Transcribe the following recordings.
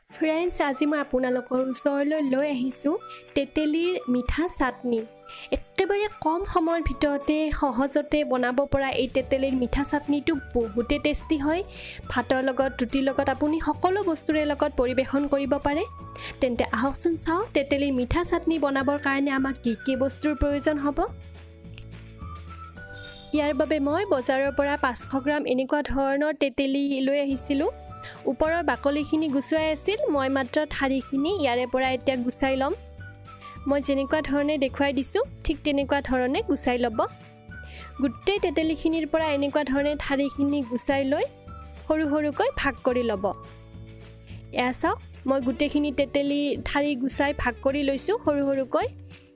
Friends, আজি মই আপোনালোকৰ ওচৰলৈ লৈ আহিছোঁ তেতেলীৰ মিঠা চাটনি। একেবাৰে কম সময়ৰ ভিতৰতে সহজতে বনাব পৰা এই তেতেলীৰ মিঠা চাটনিটো বহুতে টেষ্টি হয়। ভাতৰ লগত, ৰুটিৰ লগত আপুনি সকলো বস্তুৰে লগত পৰিৱেশন কৰিব পাৰে। তেন্তে আহকচোন চাওঁ তেতেলীৰ মিঠা চাটনি বনাবৰ কাৰণে আমাক কি বস্তুৰ প্ৰয়োজন হ'ব। ইয়াৰ বাবে মই বজাৰৰ পৰা 500 গ্ৰাম এনেকুৱা ধৰণৰ তেতেলী লৈ আহিছিলোঁ। ওপৰৰ বাকলিখিনি গুচাই আছিল, মই মাত্ৰ ঠাৰিখিনি ইয়াৰে পৰা এতিয়া গুচাই ল'ম। মই যেনেকুৱা ধৰণে দেখুৱাই দিছোঁ ঠিক তেনেকুৱা ধৰণে গুচাই ল'ব। গোটেই তেতেলীখিনিৰ পৰা এনেকুৱা ধৰণে ঠাৰিখিনি গুচাই লৈ সৰু সৰুকৈ ভাগ কৰি ল'ব। এয়া চাওক, মই গোটেইখিনি তেতেলী ঠাৰি গুচাই ভাগ কৰি লৈছোঁ সৰু সৰুকৈ।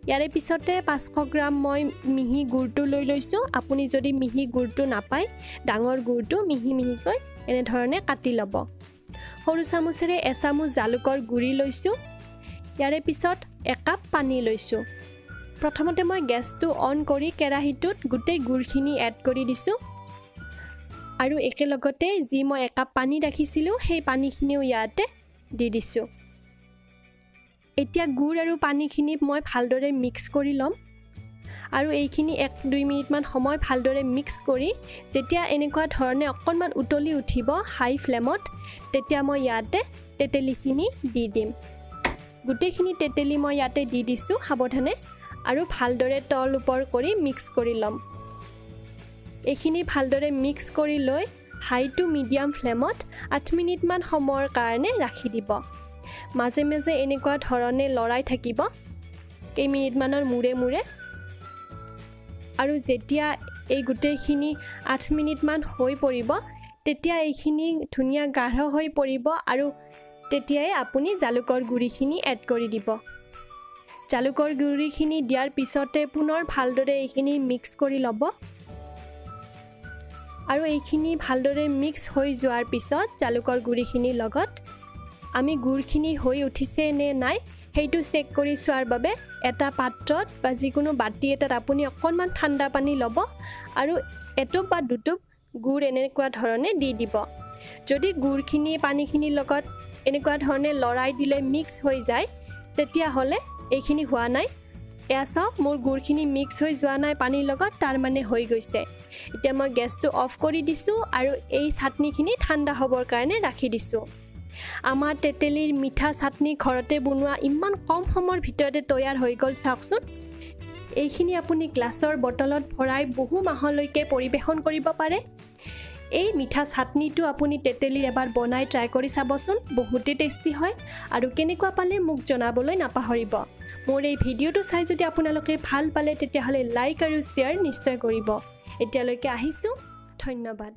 ইয়াৰে পিছতে 500 গ্ৰাম মই মিহি গুড়টো লৈ লৈছোঁ। আপুনি যদি মিহি গুড়টো নাপায়, ডাঙৰ গুড়টো মিহি মিহিকৈ এনেধৰণে কাটি ল'ব। সৰু চামুচেৰে এচামুচ জালুকৰ গুড়ি লৈছোঁ। ইয়াৰে পিছত 1 কাপ পানী লৈছোঁ। প্ৰথমতে মই গেছটো অন কৰি কেৰাহীটোত গোটেই গুড়খিনি এড কৰি দিছোঁ আৰু একেলগতে যি মই 1 কাপ পানী ৰাখিছিলোঁ সেই পানীখিনিও ইয়াতে দি দিছোঁ। এতিয়া গুড় আৰু পানীখিনি মই ভালদৰে মিক্স কৰি ল'ম আৰু এইখিনি 1-2 মিনিটমান সময় ভালদৰে মিক্স কৰি যেতিয়া এনেকুৱা ধৰণে অকণমান উতলি উঠিব হাই ফ্লেমত, তেতিয়া মই ইয়াতে তেতেলীখিনি দি দিম। গোটেইখিনি তেতেলী মই ইয়াতে দি দিছোঁ সাৱধানে আৰু ভালদৰে তল ওপৰ কৰি মিক্স কৰি ল'ম। এইখিনি ভালদৰে মিক্স কৰি লৈ হাই টু মিডিয়াম ফ্লেমত 8 মিনিটমান সময়ৰ কাৰণে ৰাখি দিব। মাজে মাজে এনেকুৱা ধৰণে লৰাই থাকিব কেইমিনিটমানৰ মূৰে মূৰে। আৰু যেতিয়া এই গোটেইখিনি 8 মিনিটমান হৈ পৰিব, তেতিয়া এইখিনি ধুনীয়া গাঢ় হৈ পৰিব আৰু তেতিয়াই আপুনি জালুকৰ গুড়িখিনি এড কৰি দিব। জালুকৰ গুড়িখিনি দিয়াৰ পিছতে পুনৰ ভালদৰে এইখিনি মিক্স কৰি ল'ব আৰু এইখিনি ভালদৰে মিক্স হৈ যোৱাৰ পিছত জালুকৰ গুড়িখিনিৰ লগত আমি গুড়খিনি হৈ উঠিছে নে নাই সেইটো চেক কৰি চোৱাৰ বাবে এটা পাত্ৰত বা যিকোনো বাটি এটাত আপুনি অকণমান ঠাণ্ডা পানী ল'ব আৰু এটোপ বা দুটোপ গুড় এনেকুৱা ধৰণে দি দিব। যদি গুড়খিনি পানীখিনিৰ লগত এনেকুৱা ধৰণে লৰাই দিলে মিক্স হৈ যায়, তেতিয়াহ'লে এইখিনি হোৱা নাই। এয়া চাওক, মোৰ গুড়খিনি মিক্স হৈ যোৱা নাই পানীৰ লগত, তাৰ মানে হৈ গৈছে। এতিয়া মই গেছটো অফ কৰি দিছোঁ আৰু এই চাটনিখিনি ঠাণ্ডা হ'বৰ কাৰণে ৰাখি দিছোঁ। আমাৰ তেতেলীৰ মিঠা চাটনি ঘৰতে বনোৱা ইমান কম সময়ৰ ভিতৰতে তৈয়াৰ হৈ গ'ল চাওকচোন। এইখিনি আপুনি গ্লাছৰ বটলত ভৰাই বহু মাহলৈকে পৰিৱেশন কৰিব পাৰে। এই মিঠা চাটনিটো আপুনি তেতেলীৰ এবাৰ বনাই ট্ৰাই কৰি চাবচোন, বহুতেই টেষ্টি হয়। আৰু কেনেকুৱা পালে মোক জনাবলৈ নাপাহৰিব। মোৰ এই ভিডিঅ'টো চাই যদি আপোনালোকে ভাল পালে তেতিয়াহ'লে লাইক আৰু শ্বেয়াৰ নিশ্চয় কৰিব। এতিয়ালৈকে আহিছোঁ, ধন্যবাদ।